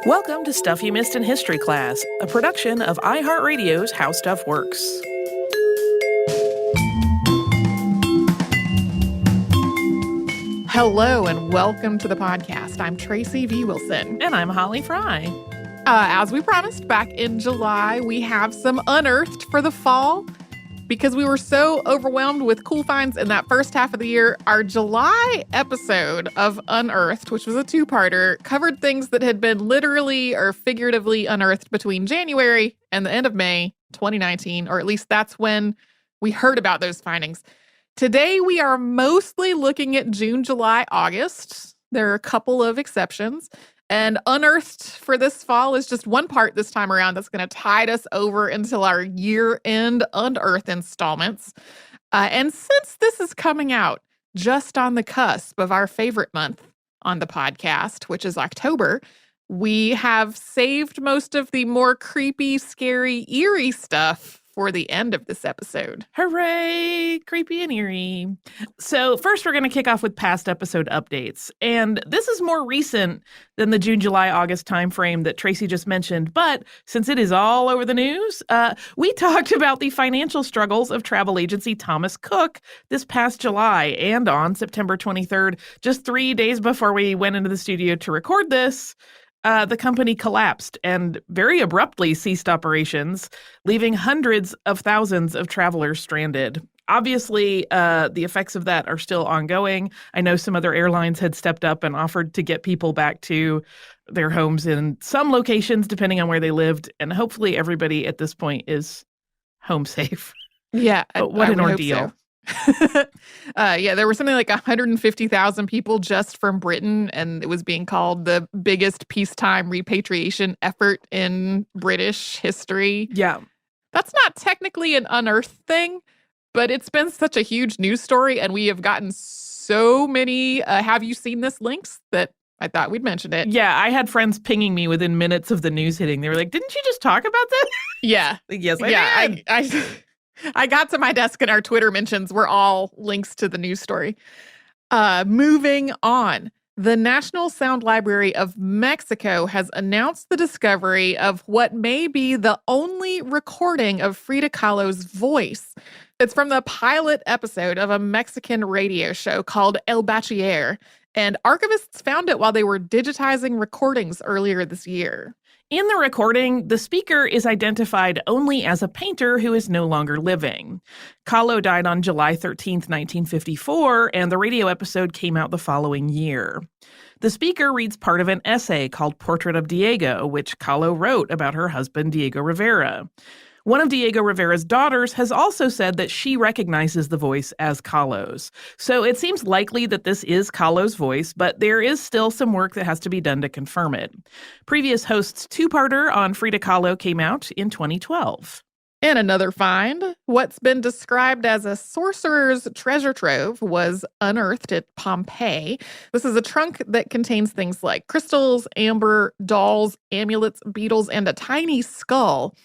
Welcome to Stuff You Missed in History Class, a production of iHeartRadio's How Stuff Works. Hello and welcome to the podcast. I'm Tracy V. Wilson. And I'm Holly Fry. As we promised back in July, we have some Unearthed for the fall. Because we were so overwhelmed with cool finds in that first half of the year, our July episode of Unearthed, which was a two-parter, covered things that had been literally or figuratively unearthed between January and the end of May 2019, or at least that's when we heard about those findings. Today, we are mostly looking at June, July, August. There are a couple of exceptions. And Unearthed for this fall is just one part this time around that's going to tide us over until our year-end Unearthed installments. And since this is coming out just on the cusp of our favorite month on the podcast, which is October, we have saved most of the more creepy, scary, eerie stuff for the end of this episode. Hooray! Creepy and eerie. So first, we're going to kick off with past episode updates. And this is more recent than the June, July, August timeframe that Tracy just mentioned. But since it is all over the news, we talked about the financial struggles of travel agency Thomas Cook this past July. And on September 23rd, just 3 days before we went into the studio to record this, the company collapsed and very abruptly ceased operations, leaving hundreds of thousands of travelers stranded. Obviously, the effects of that are still ongoing. I know some other airlines had stepped up and offered to get people back to their homes in some locations, depending on where they lived. And hopefully everybody at this point is home safe. Yeah. But what an ordeal. There were something like 150,000 people just from Britain, and it was being called the biggest peacetime repatriation effort in British history. Yeah. That's not technically an unearthed thing, but it's been such a huge news story, and we have gotten so many have you seen this links that I thought we'd mention it. Yeah, I had friends pinging me within minutes of the news hitting. They were like, didn't you just talk about that? Yeah. Yes, I did. I got to my desk and our Twitter mentions were all links to the news story. Moving on. The National Sound Library of Mexico has announced the discovery of what may be the only recording of Frida Kahlo's voice. It's from the pilot episode of a Mexican radio show called El Bachiller, and archivists found it while they were digitizing recordings earlier this year. In the recording, the speaker is identified only as a painter who is no longer living. Kahlo died on July 13th, 1954, and the radio episode came out the following year. The speaker reads part of an essay called Portrait of Diego, which Kahlo wrote about her husband, Diego Rivera. One of Diego Rivera's daughters has also said that she recognizes the voice as Kahlo's. So it seems likely that this is Kahlo's voice, but there is still some work that has to be done to confirm it. Previous host's two-parter on Frida Kahlo came out in 2012. And another find, what's been described as a sorcerer's treasure trove was unearthed at Pompeii. This is a trunk that contains things like crystals, amber, dolls, amulets, beetles, and a tiny skull.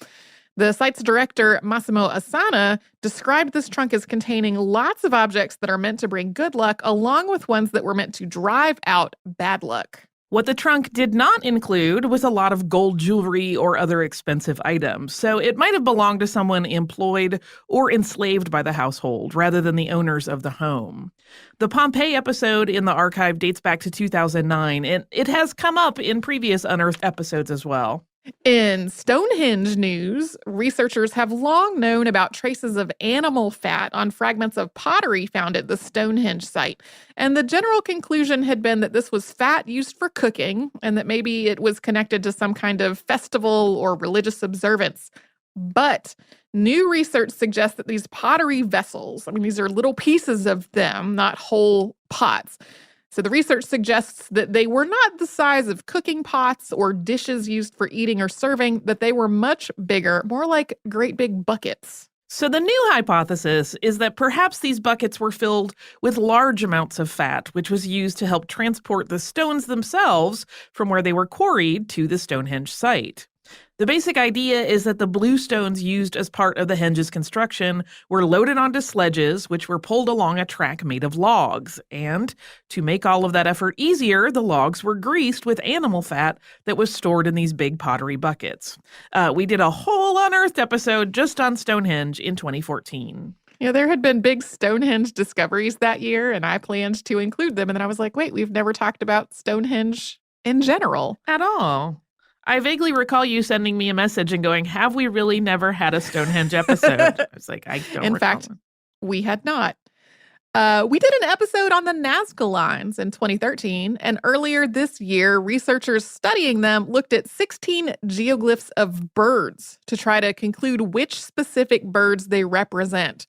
The site's director, Massimo Asana, described this trunk as containing lots of objects that are meant to bring good luck, along with ones that were meant to drive out bad luck. What the trunk did not include was a lot of gold jewelry or other expensive items, so it might have belonged to someone employed or enslaved by the household rather than the owners of the home. The Pompeii episode in the archive dates back to 2009, and it has come up in previous Unearthed episodes as well. In Stonehenge news, researchers have long known about traces of animal fat on fragments of pottery found at the Stonehenge site. And the general conclusion had been that this was fat used for cooking and that maybe it was connected to some kind of festival or religious observance. But new research suggests that these pottery vessels, these are little pieces of them, not whole pots. So the research suggests that they were not the size of cooking pots or dishes used for eating or serving, that they were much bigger, more like great big buckets. So the new hypothesis is that perhaps these buckets were filled with large amounts of fat, which was used to help transport the stones themselves from where they were quarried to the Stonehenge site. The basic idea is that the blue stones used as part of the henge's construction were loaded onto sledges, which were pulled along a track made of logs. And to make all of that effort easier, the logs were greased with animal fat that was stored in these big pottery buckets. We did a whole Unearthed episode just on Stonehenge in 2014. Yeah, there had been big Stonehenge discoveries that year, and I planned to include them. And then I was like, wait, we've never talked about Stonehenge in general. At all. I vaguely recall you sending me a message and going, have we really never had a Stonehenge episode? I was like, I don't In recall. fact, we had not. We did an episode on the Nazca lines in 2013, and earlier this year, researchers studying them looked at 16 geoglyphs of birds to try to conclude which specific birds they represent.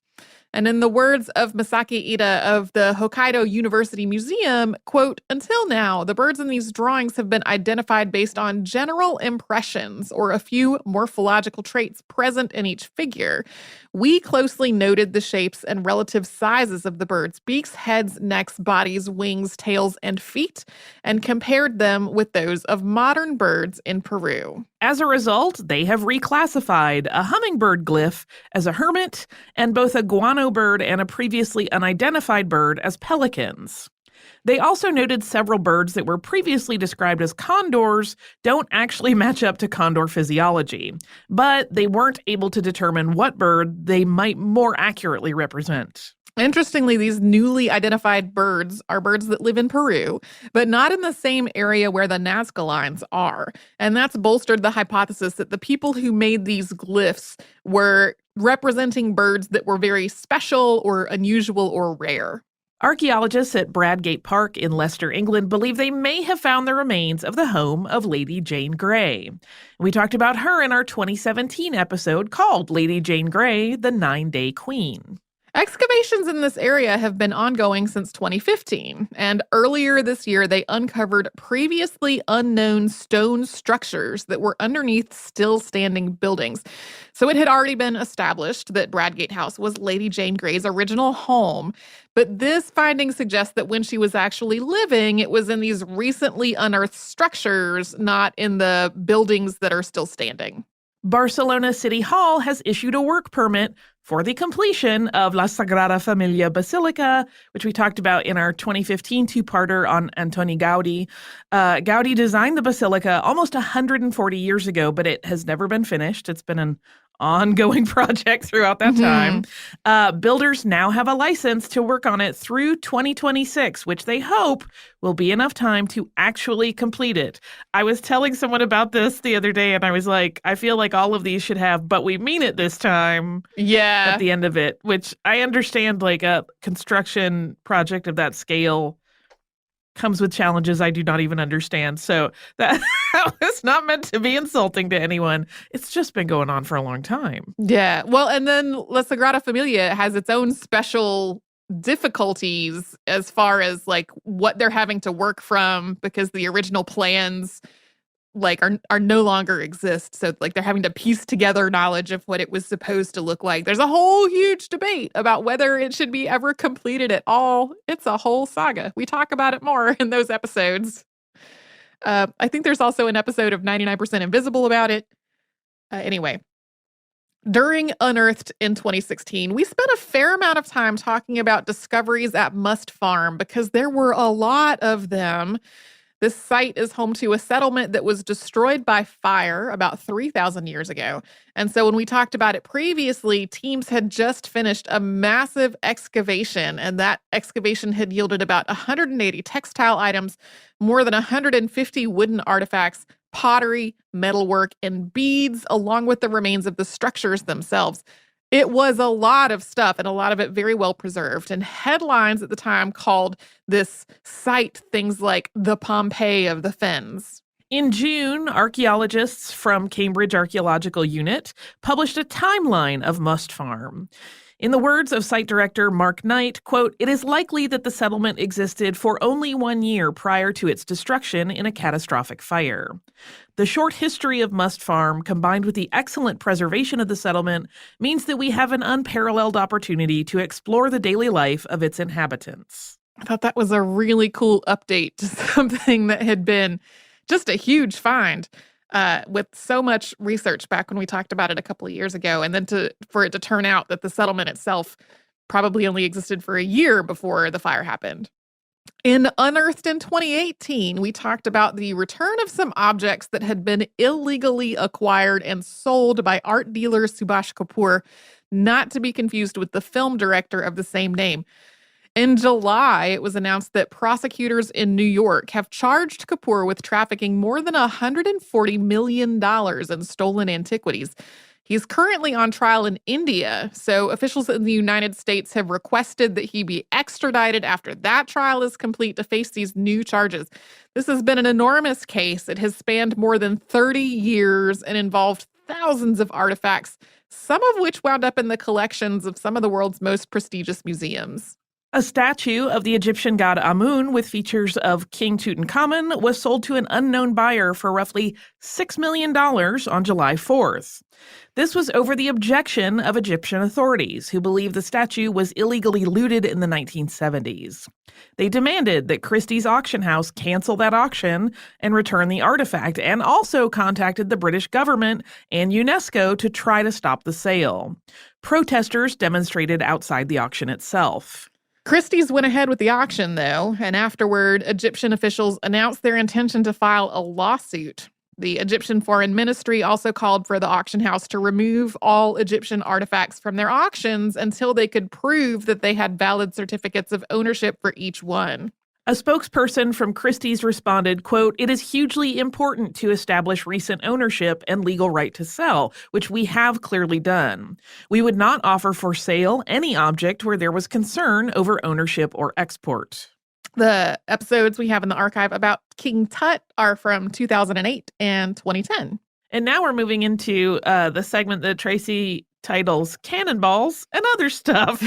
And in the words of Masaki Ida of the Hokkaido University Museum, quote, until now, the birds in these drawings have been identified based on general impressions or a few morphological traits present in each figure. We closely noted the shapes and relative sizes of the birds' beaks, heads, necks, bodies, wings, tails, and feet, and compared them with those of modern birds in Peru. As a result, they have reclassified a hummingbird glyph as a hermit and both a guano bird and a previously unidentified bird as pelicans. They also noted several birds that were previously described as condors don't actually match up to condor physiology, but they weren't able to determine what bird they might more accurately represent. Interestingly, these newly identified birds are birds that live in Peru, but not in the same area where the Nazca lines are. And that's bolstered the hypothesis that the people who made these glyphs were representing birds that were very special or unusual or rare. Archaeologists at Bradgate Park in Leicester, England, believe they may have found the remains of the home of Lady Jane Grey. We talked about her in our 2017 episode called Lady Jane Grey, the 9-Day Queen. Excavations in this area have been ongoing since 2015, and earlier this year they uncovered previously unknown stone structures that were underneath still standing buildings. So it had already been established that Bradgate House was Lady Jane Grey's original home, but this finding suggests that when she was actually living, it was in these recently unearthed structures, not in the buildings that are still standing. Barcelona City Hall has issued a work permit for the completion of La Sagrada Familia Basilica, which we talked about in our 2015 two-parter on Antoni Gaudi. Gaudi designed the basilica almost 140 years ago, but it has never been finished. It's been an ongoing project throughout that time. Builders now have a license to work on it through 2026, which they hope will be enough time to actually complete it. I was telling someone about this the other day, and I was like, I feel like all of these should have, but we mean it this time. Yeah. At the end of it, which I understand, like a construction project of that scale comes with challenges I do not even understand. So that was not meant to be insulting to anyone. It's just been going on for a long time. Yeah. Well, and then La Sagrada Familia has its own special difficulties as far as like what they're having to work from because the original plans like are no longer exist. So like they're having to piece together knowledge of what it was supposed to look like. There's a whole huge debate about whether it should be ever completed at all. It's a whole saga. We talk about it more in those episodes. I think there's also an episode of 99% Invisible about it. Anyway, during Unearthed in 2016, we spent a fair amount of time talking about discoveries at Must Farm because there were a lot of them. This site is home to a settlement that was destroyed by fire about 3,000 years ago. And so when we talked about it previously, teams had just finished a massive excavation, and that excavation had yielded about 180 textile items, more than 150 wooden artifacts, pottery, metalwork, and beads, along with the remains of the structures themselves. It was a lot of stuff, and a lot of it very well preserved. And headlines at the time called this site things like the Pompeii of the Fens. In June, archaeologists from Cambridge Archaeological Unit published a timeline of Must Farm. In the words of site director Mark Knight, quote, "It is likely that the settlement existed for only 1 year prior to its destruction in a catastrophic fire. The short history of Must Farm, combined with the excellent preservation of the settlement, means that we have an unparalleled opportunity to explore the daily life of its inhabitants." I thought that was a really cool update to something that had been just a huge find. with so much research back when we talked about it a couple of years ago, and then for it to turn out that the settlement itself probably only existed for a year before the fire happened. In Unearthed in 2018, we talked about the return of some objects that had been illegally acquired and sold by art dealer Subhash Kapoor, not to be confused with the film director of the same name. In July, it was announced that prosecutors in New York have charged Kapoor with trafficking more than $140 million in stolen antiquities. He's currently on trial in India, so officials in the United States have requested that he be extradited after that trial is complete to face these new charges. This has been an enormous case. It has spanned more than 30 years and involved thousands of artifacts, some of which wound up in the collections of some of the world's most prestigious museums. A statue of the Egyptian god Amun with features of King Tutankhamun was sold to an unknown buyer for roughly $6 million on July 4th. This was over the objection of Egyptian authorities, who believed the statue was illegally looted in the 1970s. They demanded that Christie's auction house cancel that auction and return the artifact, and also contacted the British government and UNESCO to try to stop the sale. Protesters demonstrated outside the auction itself. Christie's went ahead with the auction, though, and afterward, Egyptian officials announced their intention to file a lawsuit. The Egyptian Foreign Ministry also called for the auction house to remove all Egyptian artifacts from their auctions until they could prove that they had valid certificates of ownership for each one. A spokesperson from Christie's responded, quote, "It is hugely important to establish recent ownership and legal right to sell, which we have clearly done. We would not offer for sale any object where there was concern over ownership or export." The episodes we have in the archive about King Tut are from 2008 and 2010. And now we're moving into the segment that Tracy titles Cannonballs and Other Stuff.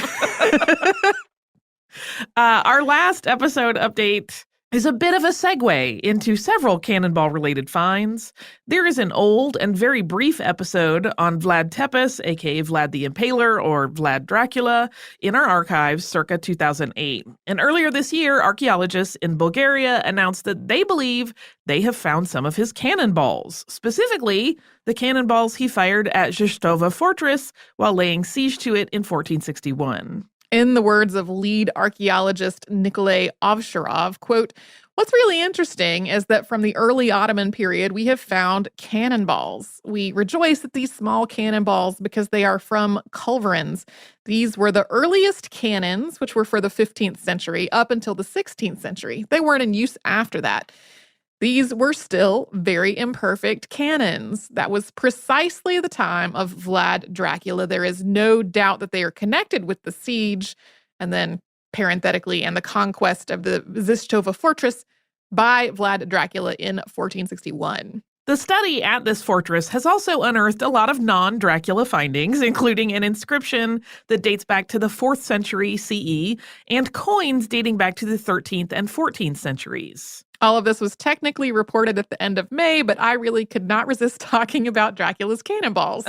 Our last episode update is a bit of a segue into several Cannonball-related finds. There is an old and very brief episode on Vlad Tepes, aka Vlad the Impaler or Vlad Dracula, in our archives circa 2008. And earlier this year, archaeologists in Bulgaria announced that they believe they have found some of his cannonballs, specifically the cannonballs he fired at Zhestova Fortress while laying siege to it in 1461. In the words of lead archaeologist Nikolay Ovcharov, quote, "What's really interesting is that from the early Ottoman period, we have found cannonballs. We rejoice at these small cannonballs because they are from culverins. These were the earliest cannons, which were for the 15th century, up until the 16th century. They weren't in use after that. These were still very imperfect cannons. That was precisely the time of Vlad Dracula. There is no doubt that they are connected with the siege, and then parenthetically, and the conquest of the Zhestova fortress by Vlad Dracula in 1461. The study at this fortress has also unearthed a lot of non-Dracula findings, including an inscription that dates back to the 4th century CE and coins dating back to the 13th and 14th centuries. All of this was technically reported at the end of May, but I really could not resist talking about Dracula's cannonballs.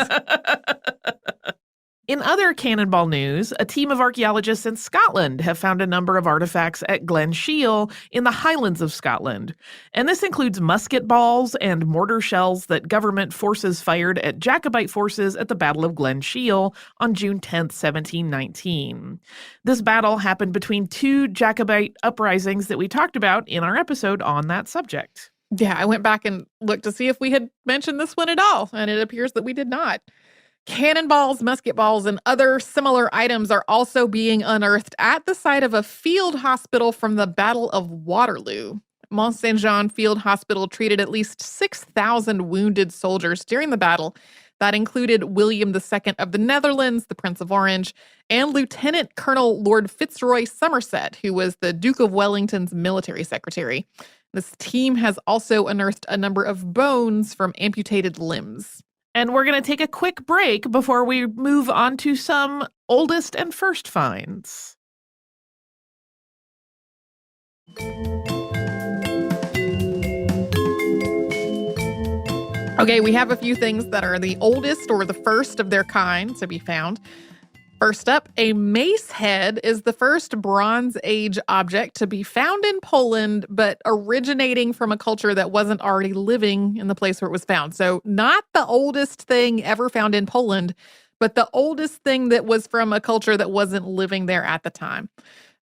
In other cannonball news, a team of archaeologists in Scotland have found a number of artifacts at Glen Shiel in the Highlands of Scotland. And this includes musket balls and mortar shells that government forces fired at Jacobite forces at the Battle of Glen Shiel on June 10, 1719. This battle happened between two Jacobite uprisings that we talked about in our episode on that subject. Yeah, I went back and looked to see if we had mentioned this one at all, and it appears that we did not. Cannonballs, musket balls, and other similar items are also being unearthed at the site of a field hospital from the Battle of Waterloo. Mont Saint-Jean Field Hospital treated at least 6,000 wounded soldiers during the battle. That included William II of the Netherlands, the Prince of Orange, and Lieutenant Colonel Lord Fitzroy Somerset, who was the Duke of Wellington's military secretary. This team has also unearthed a number of bones from amputated limbs. And we're going to take a quick break before we move on to some oldest and first finds. Okay, we have a few things that are the oldest or the first of their kind to be found. First up, a mace head is the first Bronze Age object to be found in Poland, but originating from a culture that wasn't already living in the place where it was found. So not the oldest thing ever found in Poland, but the oldest thing that was from a culture that wasn't living there at the time.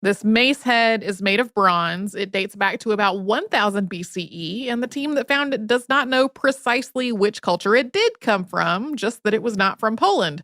This mace head is made of bronze. It dates back to about 1000 BCE, and the team that found it does not know precisely which culture it did come from, just that it was not from Poland.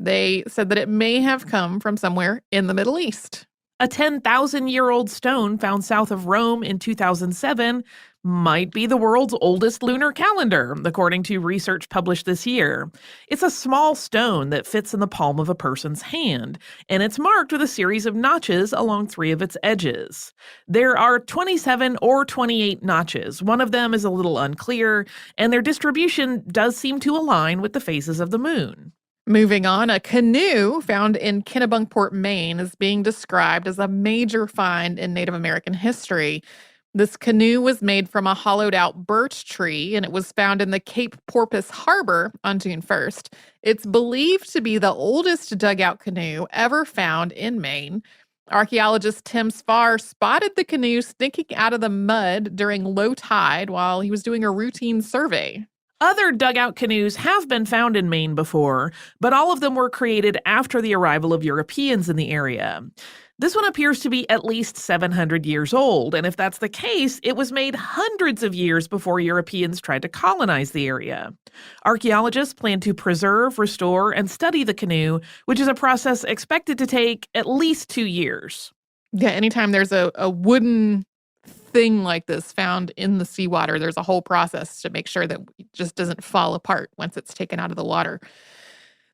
They said that it may have come from somewhere in the Middle East. A 10,000-year-old stone found south of Rome in 2007 might be the world's oldest lunar calendar, according to research published this year. It's a small stone that fits in the palm of a person's hand, and it's marked with a series of notches along 3 of its edges. There are 27 or 28 notches. One of them is a little unclear, and their distribution does seem to align with the phases of the moon. Moving on, a canoe found in Kennebunkport, Maine is being described as a major find in Native American history. This canoe was made from a hollowed-out birch tree, and it was found in the Cape Porpoise Harbor on June 1st. It's believed to be the oldest dugout canoe ever found in Maine. Archaeologist Tim Sfar spotted the canoe sticking out of the mud during low tide while he was doing a routine survey. Other dugout canoes have been found in Maine before, but all of them were created after the arrival of Europeans in the area. This one appears to be at least 700 years old, and if that's the case, it was made hundreds of years before Europeans tried to colonize the area. Archaeologists plan to preserve, restore, and study the canoe, which is a process expected to take at least 2 years. Yeah, anytime there's a wooden thing like this found in the seawater, there's a whole process to make sure that it just doesn't fall apart once it's taken out of the water.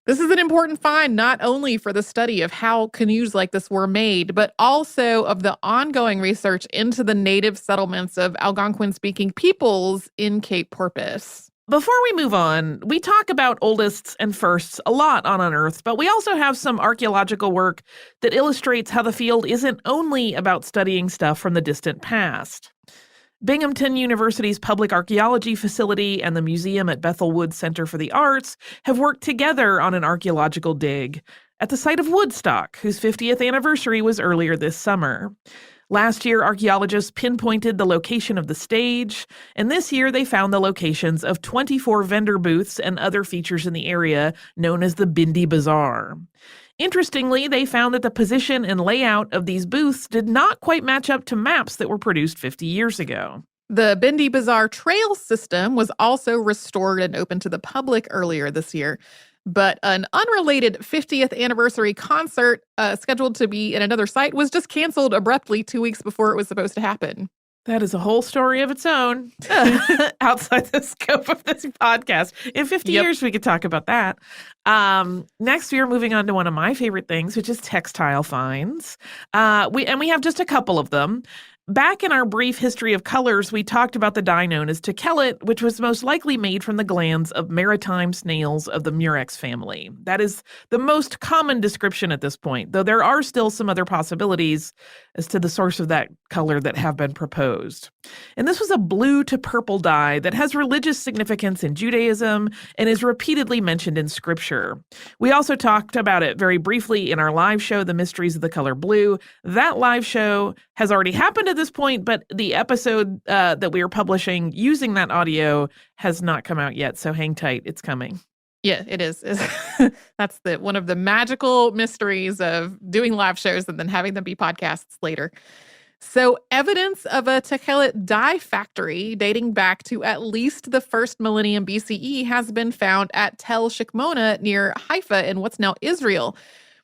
This is an important find not only for the study of how canoes like this were made, but also of the ongoing research into the native settlements of Algonquin-speaking peoples in Cape Porpoise. Before we move on, we talk about oldests and firsts a lot on Unearthed, but we also have some archaeological work that illustrates how the field isn't only about studying stuff from the distant past. Binghamton University's Public Archaeology Facility and the museum at Bethel Woods Center for the Arts have worked together on an archaeological dig at the site of Woodstock, whose 50th anniversary was earlier this summer. Last year, archaeologists pinpointed the location of the stage, and this year they found the locations of 24 vendor booths and other features in the area known as the Bindi Bazaar. Interestingly, they found that the position and layout of these booths did not quite match up to maps that were produced 50 years ago. The Bindi Bazaar trail system was also restored and opened to the public earlier this year. But an unrelated 50th anniversary concert scheduled to be in another site was just canceled abruptly 2 weeks before it was supposed to happen. That is a whole story of its own outside the scope of this podcast. In 50 years, we could talk about that. Next, we are moving on to one of my favorite things, which is textile finds. We have just a couple of them. Back in our brief history of colors, we talked about the dye known as techelet, which was most likely made from the glands of maritime snails of the murex family. That is the most common description at this point, though there are still some other possibilities as to the source of that color that have been proposed. And this was a blue to purple dye that has religious significance in Judaism and is repeatedly mentioned in scripture. We also talked about it very briefly in our live show, The Mysteries of the Color Blue. That live show has already happened at this point, but the episode that we are publishing using that audio has not come out yet, so hang tight, it's coming. Yeah, it is. That's one of the magical mysteries of doing live shows and then having them be podcasts later. So evidence of a techelet dye factory dating back to at least the first millennium BCE has been found at Tel Shikmona near Haifa in what's now Israel.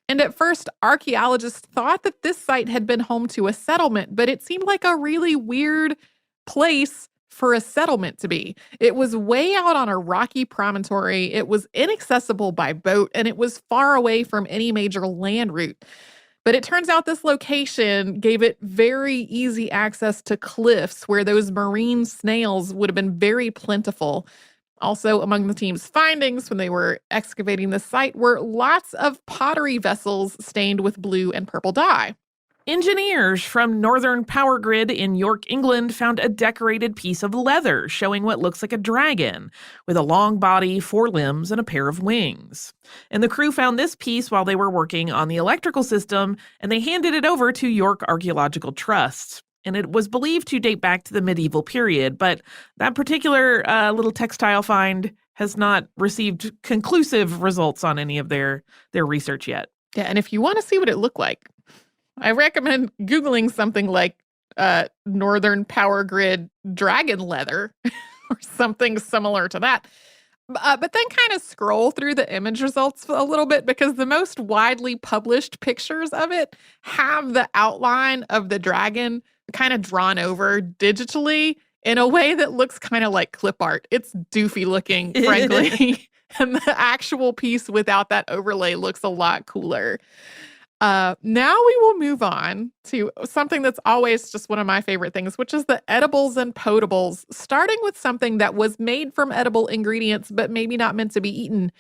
And at first, archaeologists thought that this site had been home to a settlement, but it seemed like a really weird place for a settlement to be. It was way out on a rocky promontory, it was inaccessible by boat, and it was far away from any major land route. But it turns out this location gave it very easy access to cliffs where those marine snails would have been very plentiful. Also, among the team's findings when they were excavating the site were lots of pottery vessels stained with blue and purple dye. Engineers from Northern Power Grid in York, England found a decorated piece of leather showing what looks like a dragon with a long body, 4 limbs, and a pair of wings. And the crew found this piece while they were working on the electrical system, and they handed it over to York Archaeological Trust. And it was believed to date back to the medieval period, but that particular little textile find has not received conclusive results on any of their research yet. Yeah, and if you want to see what it looked like, I recommend Googling something like Northern Power Grid dragon leather or something similar to that. But then kind of scroll through the image results a little bit, because the most widely published pictures of it have the outline of the dragon kind of drawn over digitally in a way that looks kind of like clip art. It's doofy looking, frankly. And the actual piece without that overlay looks a lot cooler. Now we will move on to something that's always just one of my favorite things, which is the edibles and potables, starting with something that was made from edible ingredients, but maybe not meant to be eaten.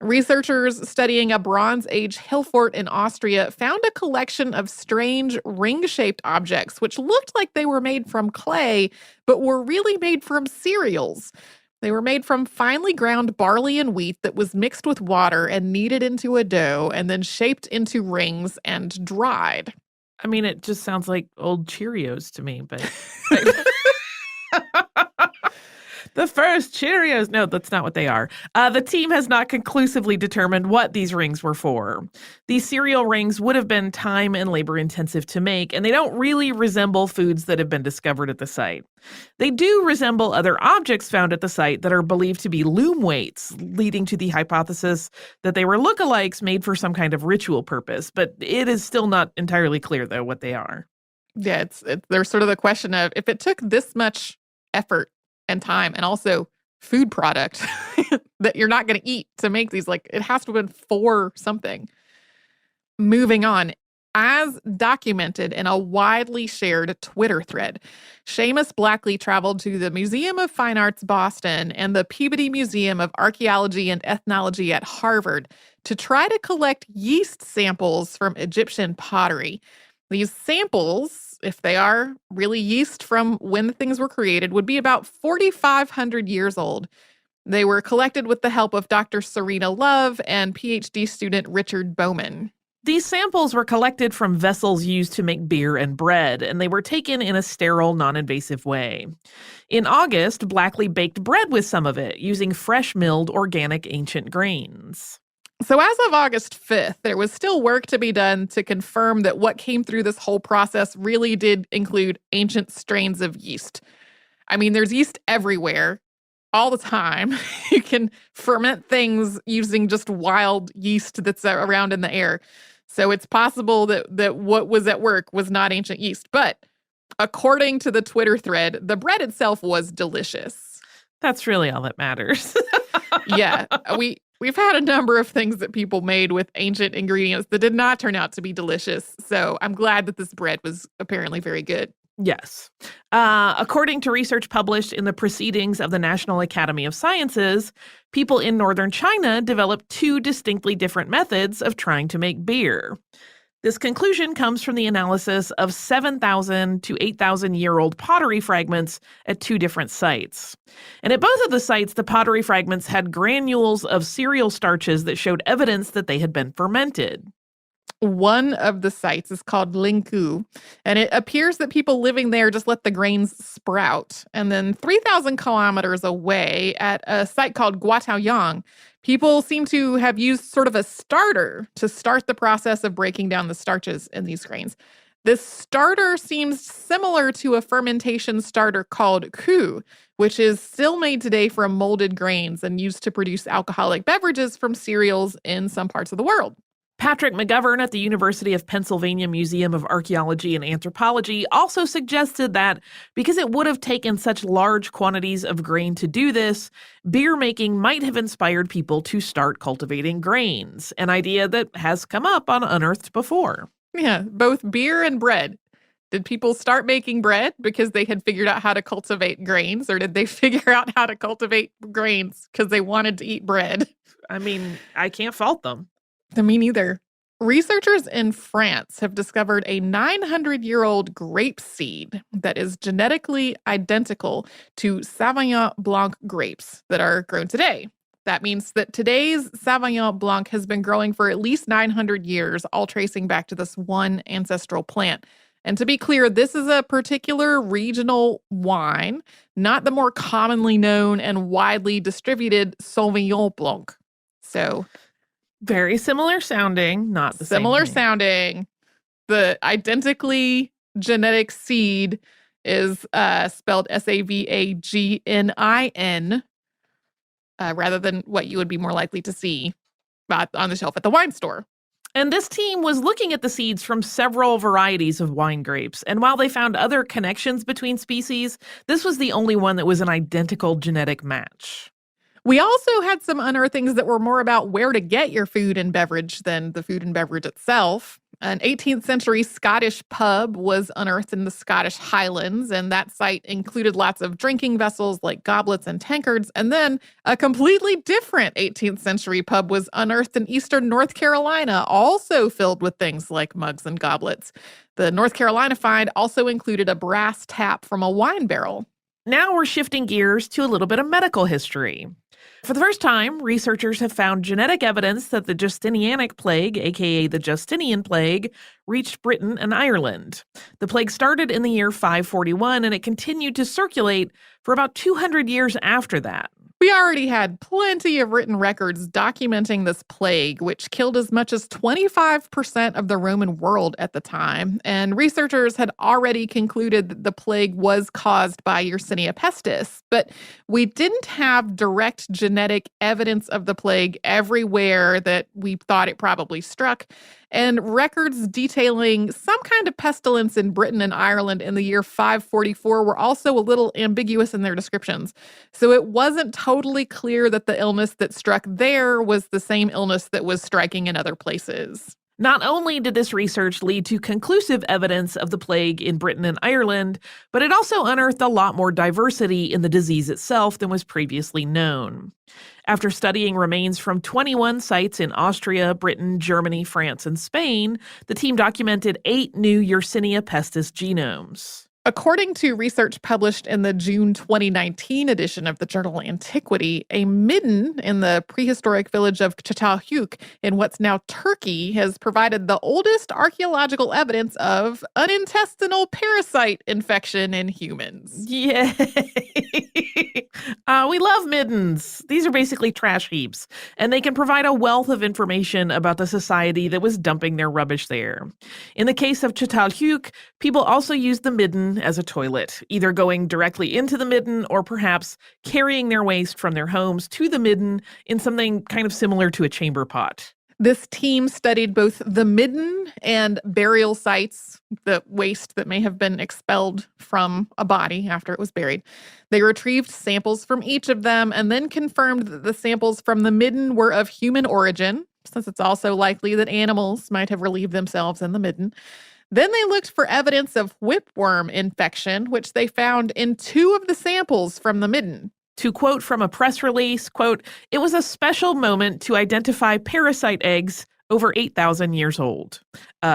Researchers studying a Bronze Age hill fort in Austria found a collection of strange ring-shaped objects, which looked like they were made from clay, but were really made from cereals. They were made from finely ground barley and wheat that was mixed with water and kneaded into a dough and then shaped into rings and dried. I mean, it just sounds like old Cheerios to me, but the first Cheerios. No, that's not what they are. The team has not conclusively determined what these rings were for. These cereal rings would have been time and labor intensive to make, and they don't really resemble foods that have been discovered at the site. They do resemble other objects found at the site that are believed to be loom weights, leading to the hypothesis that they were lookalikes made for some kind of ritual purpose, but it is still not entirely clear, though, what they are. Yeah, there's sort of the question of, if it took this much effort and time and also food product that you're not going to eat to make these, like, it has to have been for something. Moving on. As documented in a widely shared Twitter thread, Seamus Blackley traveled to the Museum of Fine Arts Boston and the Peabody Museum of Archaeology and Ethnology at Harvard to try to collect yeast samples from Egyptian pottery. These samples, if they are really yeast from when the things were created, would be about 4,500 years old. They were collected with the help of Dr. Serena Love and PhD student Richard Bowman. These samples were collected from vessels used to make beer and bread, and they were taken in a sterile, non-invasive way. In August, Blackley baked bread with some of it, using fresh milled organic ancient grains. So as of August 5th, there was still work to be done to confirm that what came through this whole process really did include ancient strains of yeast. I mean, there's yeast everywhere, all the time. You can ferment things using just wild yeast that's around in the air. So it's possible that what was at work was not ancient yeast. But according to the Twitter thread, the bread itself was delicious. That's really all that matters. Yeah, we've had a number of things that people made with ancient ingredients that did not turn out to be delicious. So I'm glad that this bread was apparently very good. Yes. According to research published in the Proceedings of the National Academy of Sciences, people in northern China developed 2 distinctly different methods of trying to make beer. This conclusion comes from the analysis of 7,000 to 8,000-year-old pottery fragments at 2 different sites. And at both of the sites, the pottery fragments had granules of cereal starches that showed evidence that they had been fermented. One of the sites is called Lingkou, and it appears that people living there just let the grains sprout. And then 3,000 kilometers away at a site called Guotaoyang, people seem to have used sort of a starter to start the process of breaking down the starches in these grains. This starter seems similar to a fermentation starter called ku, which is still made today from molded grains and used to produce alcoholic beverages from cereals in some parts of the world. Patrick McGovern at the University of Pennsylvania Museum of Archaeology and Anthropology also suggested that because it would have taken such large quantities of grain to do this, beer making might have inspired people to start cultivating grains, an idea that has come up on Unearthed before. Yeah, both beer and bread. Did people start making bread because they had figured out how to cultivate grains, or did they figure out how to cultivate grains because they wanted to eat bread? I mean, I can't fault them. Me neither. Researchers in France have discovered a 900-year-old grape seed that is genetically identical to Sauvignon Blanc grapes that are grown today. That means that today's Sauvignon Blanc has been growing for at least 900 years, all tracing back to this one ancestral plant. And to be clear, this is a particular regional wine, not the more commonly known and widely distributed Sauvignon Blanc. So, very similar sounding, not the similar same sounding. The identically genetic seed is spelled Savagnin, rather than what you would be more likely to see on the shelf at the wine store. And this team was looking at the seeds from several varieties of wine grapes. And while they found other connections between species, this was the only one that was an identical genetic match. We also had some unearthings that were more about where to get your food and beverage than the food and beverage itself. An 18th century Scottish pub was unearthed in the Scottish Highlands, and that site included lots of drinking vessels like goblets and tankards. And then a completely different 18th century pub was unearthed in eastern North Carolina, also filled with things like mugs and goblets. The North Carolina find also included a brass tap from a wine barrel. Now we're shifting gears to a little bit of medical history. For the first time, researchers have found genetic evidence that the Justinianic plague, aka the Justinian plague, reached Britain and Ireland. The plague started in the year 541, and it continued to circulate for about 200 years after that. We already had plenty of written records documenting this plague, which killed as much as 25% of the Roman world at the time. And researchers had already concluded that the plague was caused by Yersinia pestis. But we didn't have direct genetic evidence of the plague everywhere that we thought it probably struck. And records detailing some kind of pestilence in Britain and Ireland in the year 544 were also a little ambiguous in their descriptions. So it wasn't totally clear that the illness that struck there was the same illness that was striking in other places. Not only did this research lead to conclusive evidence of the plague in Britain and Ireland, but it also unearthed a lot more diversity in the disease itself than was previously known. After studying remains from 21 sites in Austria, Britain, Germany, France, and Spain, the team documented 8 new Yersinia pestis genomes. According to research published in the June 2019 edition of the journal Antiquity, a midden in the prehistoric village of Çatalhöyük in what's now Turkey has provided the oldest archaeological evidence of an intestinal parasite infection in humans. Yay! We love middens. These are basically trash heaps, and they can provide a wealth of information about the society that was dumping their rubbish there. In the case of Çatalhöyük, people also used the midden as a toilet, either going directly into the midden or perhaps carrying their waste from their homes to the midden in something kind of similar to a chamber pot. This team studied both the midden and burial sites, the waste that may have been expelled from a body after it was buried. They retrieved samples from each of them and then confirmed that the samples from the midden were of human origin, since it's also likely that animals might have relieved themselves in the midden. Then they looked for evidence of whipworm infection, which they found in 2 of the samples from the midden. To quote from a press release, quote, "It was a special moment to identify parasite eggs over 8,000 years old,"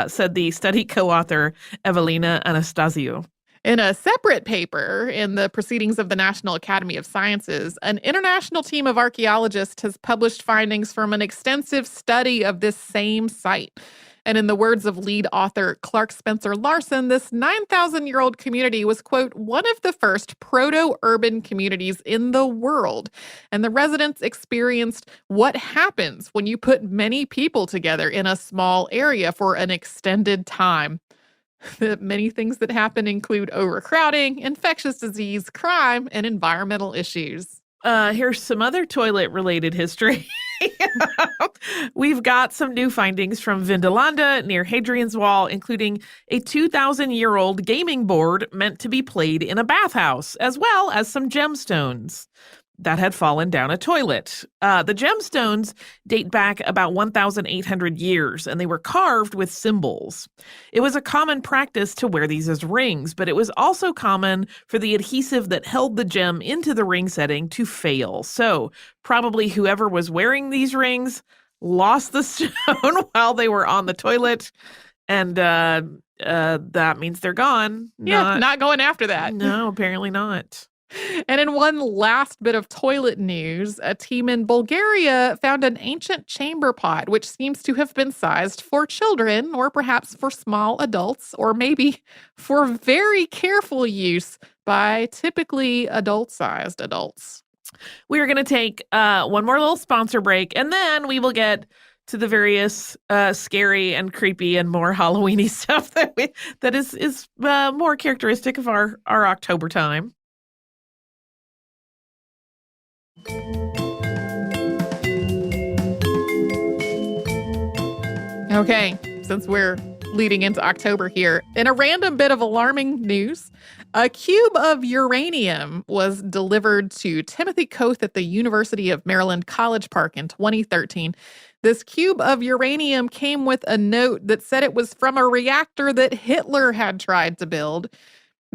said the study co-author Evelina Anastasiou. In a separate paper in the Proceedings of the National Academy of Sciences, an international team of archaeologists has published findings from an extensive study of this same site. And in the words of lead author Clark Spencer Larson, this 9,000-year-old community was, quote, one of the first proto-urban communities in the world. And the residents experienced what happens when you put many people together in a small area for an extended time. The many things that happen include overcrowding, infectious disease, crime, and environmental issues. Here's some other toilet-related history. We've got some new findings from Vindolanda near Hadrian's Wall, including a 2,000-year-old gaming board meant to be played in a bathhouse, as well as some gemstones that had fallen down a toilet. The gemstones date back about 1,800 years, and they were carved with symbols. It was a common practice to wear these as rings, but it was also common for the adhesive that held the gem into the ring setting to fail. So probably whoever was wearing these rings lost the stone while they were on the toilet, and that means they're gone. Not going after that. No, apparently not. And in one last bit of toilet news, a team in Bulgaria found an ancient chamber pot, which seems to have been sized for children, or perhaps for small adults, or maybe for very careful use by typically adult-sized adults. We are going to take one more little sponsor break, and then we will get to the various scary and creepy and more Halloween-y stuff that is more characteristic of our October time. Okay, since we're leading into October here, in a random bit of alarming news, a cube of uranium was delivered to Timothy Koth at the University of Maryland College Park in 2013. This cube of uranium came with a note that said it was from a reactor that Hitler had tried to build.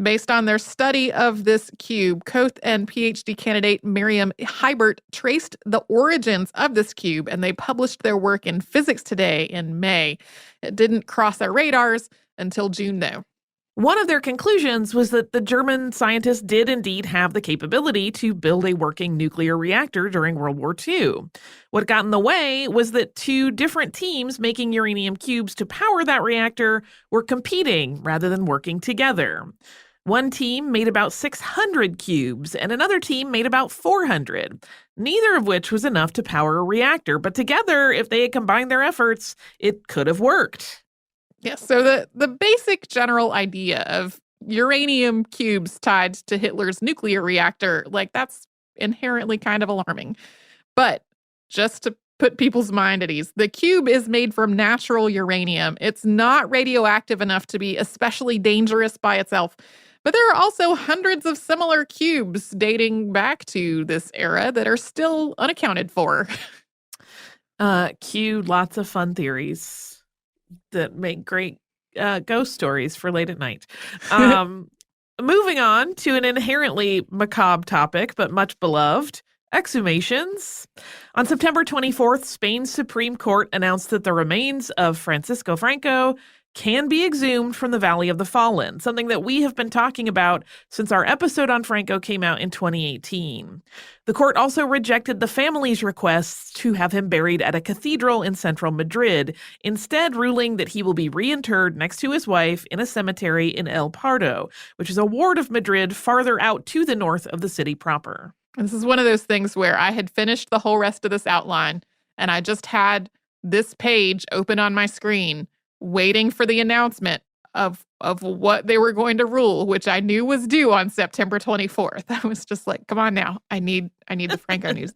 Based on their study of this cube, Koth and PhD candidate Miriam Hibert traced the origins of this cube, and they published their work in Physics Today in May. It didn't cross their radars until June, though. One of their conclusions was that the German scientists did indeed have the capability to build a working nuclear reactor during World War II. What got in the way was that two different teams making uranium cubes to power that reactor were competing rather than working together. One team made about 600 cubes, and another team made about 400, neither of which was enough to power a reactor. But together, if they had combined their efforts, it could have worked. Yes, so the basic general idea of uranium cubes tied to Hitler's nuclear reactor, that's inherently kind of alarming. But just to put people's mind at ease, the cube is made from natural uranium. It's not radioactive enough to be especially dangerous by itself. But there are also hundreds of similar cubes dating back to this era that are still unaccounted for. Cue lots of fun theories that make great ghost stories for late at night. Moving on to an inherently macabre topic, but much beloved, exhumations. On September 24th, Spain's Supreme Court announced that the remains of Francisco Franco can be exhumed from the Valley of the Fallen, something that we have been talking about since our episode on Franco came out in 2018. The court also rejected the family's requests to have him buried at a cathedral in central Madrid, instead ruling that he will be reinterred next to his wife in a cemetery in El Pardo, which is a ward of Madrid farther out to the north of the city proper. This is one of those things where I had finished the whole rest of this outline, and I just had this page open on my screen, waiting for the announcement of what they were going to rule, which I knew was due on September 24th. I was just like, come on now. I need the Franco news.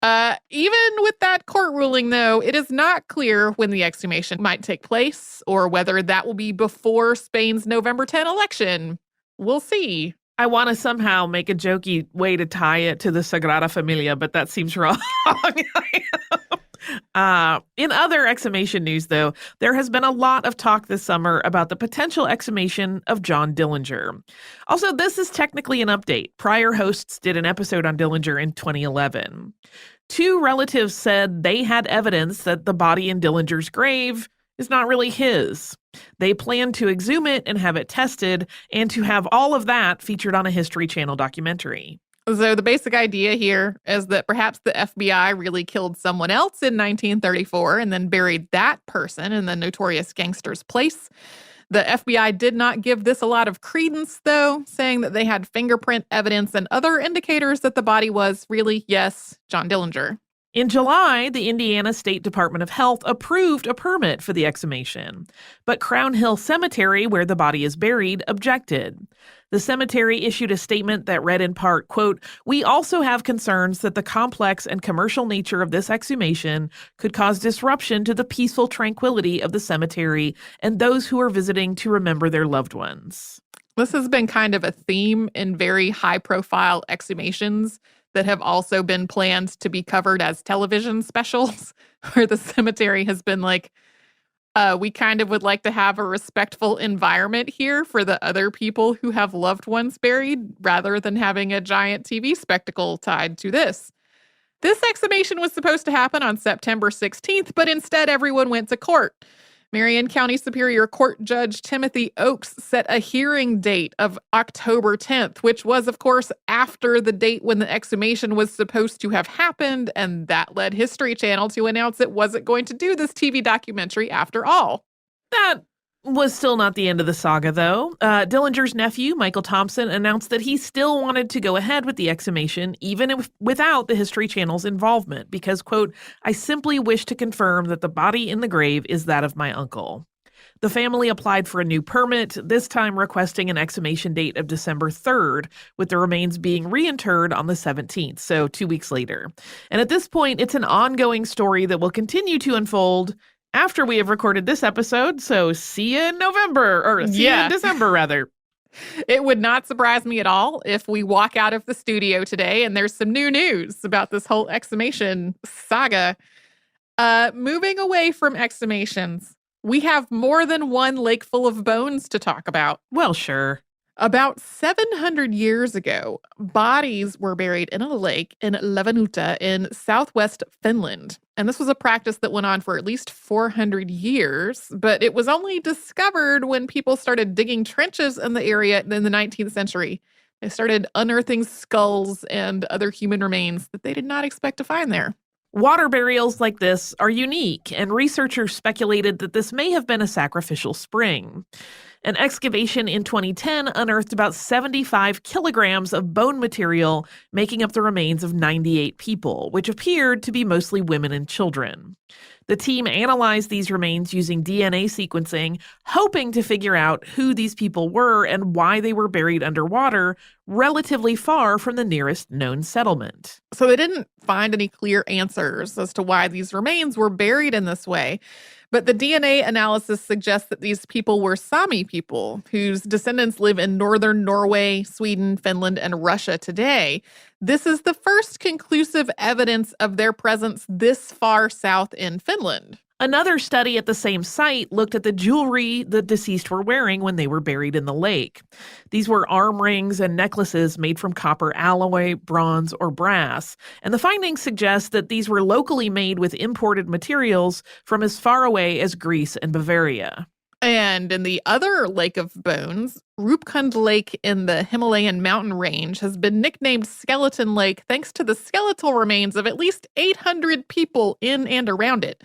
Even with that court ruling, though, it is not clear when the exhumation might take place or whether that will be before Spain's November 10 election. We'll see. I want to somehow make a jokey way to tie it to the Sagrada Familia, but that seems wrong. In other exhumation news, though, there has been a lot of talk this summer about the potential exhumation of John Dillinger. Also, this is technically an update. Prior hosts did an episode on Dillinger in 2011. Two relatives said they had evidence that the body in Dillinger's grave is not really his. They plan to exhume it and have it tested, and to have all of that featured on a History Channel documentary. So the basic idea here is that perhaps the FBI really killed someone else in 1934 and then buried that person in the notorious gangster's place. The FBI did not give this a lot of credence, though, saying that they had fingerprint evidence and other indicators that the body was really, yes, John Dillinger. In July, the Indiana State Department of Health approved a permit for the exhumation, but Crown Hill Cemetery, where the body is buried, objected. The cemetery issued a statement that read in part, quote, "We also have concerns that the complex and commercial nature of this exhumation could cause disruption to the peaceful tranquility of the cemetery and those who are visiting to remember their loved ones." This has been kind of a theme in very high-profile exhumations that have also been planned to be covered as television specials, where the cemetery has been like, we kind of would like to have a respectful environment here for the other people who have loved ones buried, rather than having a giant TV spectacle tied to this. This exhumation was supposed to happen on September 16th, but instead everyone went to court. Marion County Superior Court Judge Timothy Oakes set a hearing date of October 10th, which was, of course, after the date when the exhumation was supposed to have happened, and that led History Channel to announce it wasn't going to do this TV documentary after all. That was still not the end of the saga, though. Dillinger's nephew, Michael Thompson, announced that he still wanted to go ahead with the exhumation, even without the History Channel's involvement, because, quote, I simply wish to confirm that the body in the grave is that of my uncle. The family applied for a new permit, this time requesting an exhumation date of December 3rd, with the remains being reinterred on the 17th, so 2 weeks later. And at this point, it's an ongoing story that will continue to unfold after we have recorded this episode, so see you in November, or see you in December, rather. It would not surprise me at all if we walk out of the studio today and there's some new news about this whole exhumation saga. Moving away from exhumations, we have more than one lake full of bones to talk about. Well, sure. About 700 years ago, bodies were buried in a lake in Levanuta in southwest Finland. And this was a practice that went on for at least 400 years, but it was only discovered when people started digging trenches in the area in the 19th century. They started unearthing skulls and other human remains that they did not expect to find there. Water burials like this are unique, and researchers speculated that this may have been a sacrificial spring. An excavation in 2010 unearthed about 75 kilograms of bone material, making up the remains of 98 people, which appeared to be mostly women and children. The team analyzed these remains using DNA sequencing, hoping to figure out who these people were and why they were buried underwater, relatively far from the nearest known settlement. So they didn't find any clear answers as to why these remains were buried in this way. But the DNA analysis suggests that these people were Sami people, whose descendants live in northern Norway, Sweden, Finland, and Russia today. This is the first conclusive evidence of their presence this far south in Finland. Another study at the same site looked at the jewelry the deceased were wearing when they were buried in the lake. These were arm rings and necklaces made from copper alloy, bronze, or brass. And the findings suggest that these were locally made with imported materials from as far away as Greece and Bavaria. And in the other Lake of Bones, Rupkund Lake in the Himalayan mountain range has been nicknamed Skeleton Lake thanks to the skeletal remains of at least 800 people in and around it.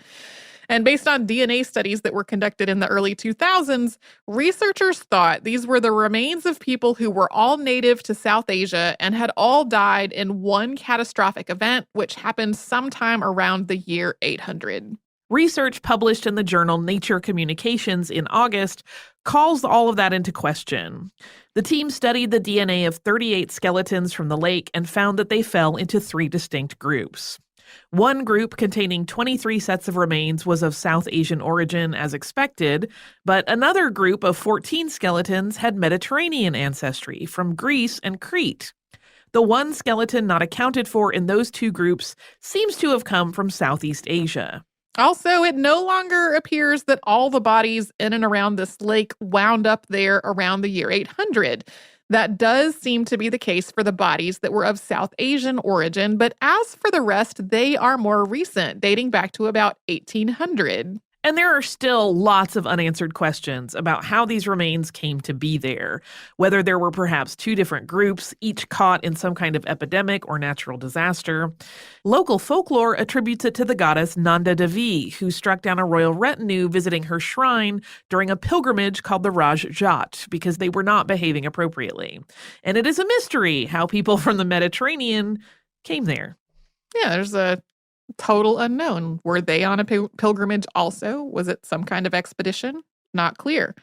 And based on DNA studies that were conducted in the early 2000s, researchers thought these were the remains of people who were all native to South Asia and had all died in one catastrophic event, which happened sometime around the year 800. Research published in the journal Nature Communications in August calls all of that into question. The team studied the DNA of 38 skeletons from the lake and found that they fell into 3 distinct groups. One group containing 23 sets of remains was of South Asian origin as expected, but another group of 14 skeletons had Mediterranean ancestry from Greece and Crete. The one skeleton not accounted for in those 2 groups seems to have come from Southeast Asia. Also, it no longer appears that all the bodies in and around this lake wound up there around the year 800. That does seem to be the case for the bodies that were of South Asian origin, but as for the rest, they are more recent, dating back to about 1800. And there are still lots of unanswered questions about how these remains came to be there, whether there were perhaps 2 different groups, each caught in some kind of epidemic or natural disaster. Local folklore attributes it to the goddess Nanda Devi, who struck down a royal retinue visiting her shrine during a pilgrimage called the Raj Jat, because they were not behaving appropriately. And it is a mystery how people from the Mediterranean came there. Yeah, there's a total unknown. Were they on a pilgrimage also? Was it some kind of expedition? Not clear.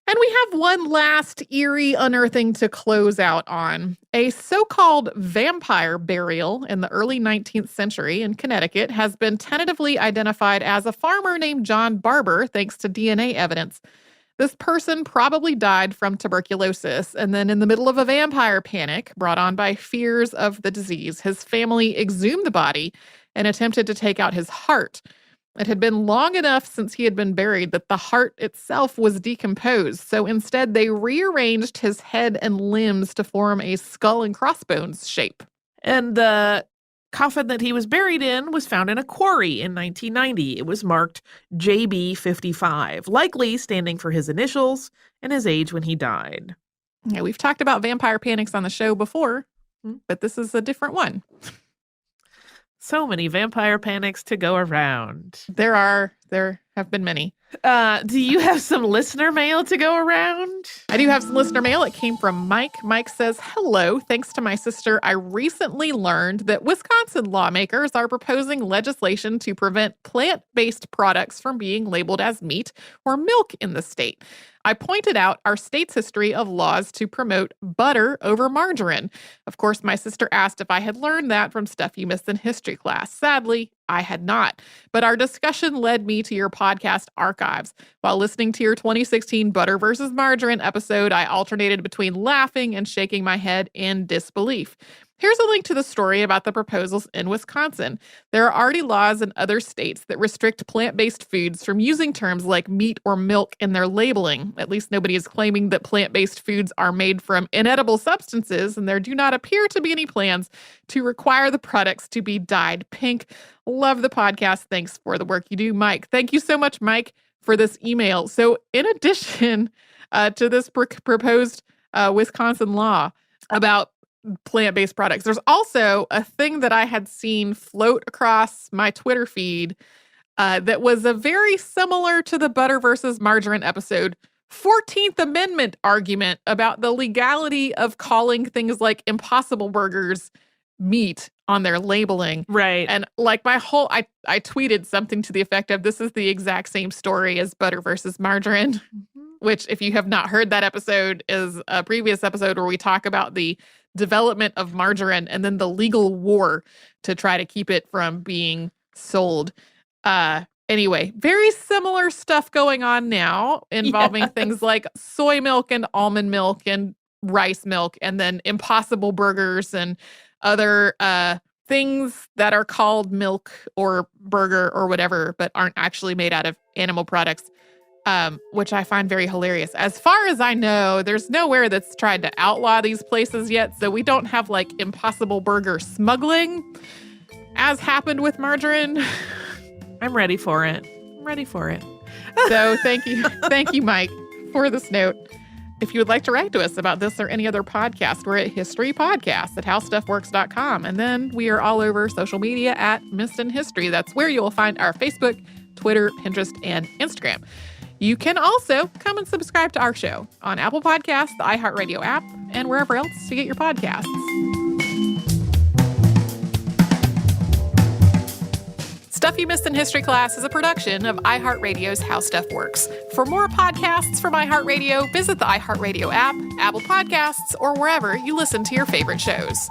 And we have one last eerie unearthing to close out on. A so-called vampire burial in the early 19th century in Connecticut has been tentatively identified as a farmer named John Barber thanks to DNA evidence. This person probably died from tuberculosis, and then in the middle of a vampire panic brought on by fears of the disease, his family exhumed the body and attempted to take out his heart. It had been long enough since he had been buried that the heart itself was decomposed, so instead they rearranged his head and limbs to form a skull and crossbones shape. And the coffin that he was buried in was found in a quarry in 1990. It was marked JB55, likely standing for his initials and his age when he died. Yeah, we've talked about vampire panics on the show before, but this is a different one. So many vampire panics to go around. There have been many. Do you have some listener mail to go around? I do have some listener mail. It came from Mike. Mike says, hello, thanks to my sister, I recently learned that Wisconsin lawmakers are proposing legislation to prevent plant-based products from being labeled as meat or milk in the state. I pointed out our state's history of laws to promote butter over margarine. Of course, my sister asked if I had learned that from stuff you missed in history class. Sadly, I had not. But our discussion led me to your podcast archives. While listening to your 2016 butter versus margarine episode, I alternated between laughing and shaking my head in disbelief. Here's a link to the story about the proposals in Wisconsin. There are already laws in other states that restrict plant-based foods from using terms like meat or milk in their labeling. At least nobody is claiming that plant-based foods are made from inedible substances, and there do not appear to be any plans to require the products to be dyed pink. Love the podcast. Thanks for the work you do, Mike. Thank you so much, Mike, for this email. So in addition to this proposed Wisconsin law about plant-based products, there's also a thing that I had seen float across my Twitter feed that was a very similar to the butter versus margarine episode 14th Amendment argument about the legality of calling things like Impossible Burgers meat on their labeling. Right. And like I tweeted something to the effect of, this is the exact same story as butter versus margarine, which if you have not heard that episode is a previous episode where we talk about the development of margarine and then the legal war to try to keep it from being sold. Anyway, very similar stuff going on now involving things like soy milk and almond milk and rice milk, and then Impossible Burgers and other things that are called milk or burger or whatever, but aren't actually made out of animal products, which I find very hilarious. As far as I know, there's nowhere that's tried to outlaw these places yet, so we don't have like Impossible Burger smuggling, as happened with margarine. I'm ready for it. So thank you, Mike, for this note. If you would like to write to us about this or any other podcast, we're at historypodcast@howstuffworks.com. And then we are all over social media at Missed in History. That's where you will find our Facebook, Twitter, Pinterest, and Instagram. You can also come and subscribe to our show on Apple Podcasts, the iHeartRadio app, and wherever else you get your podcasts. Stuff You Missed in History Class is a production of iHeartRadio's How Stuff Works. For more podcasts from iHeartRadio, visit the iHeartRadio app, Apple Podcasts, or wherever you listen to your favorite shows.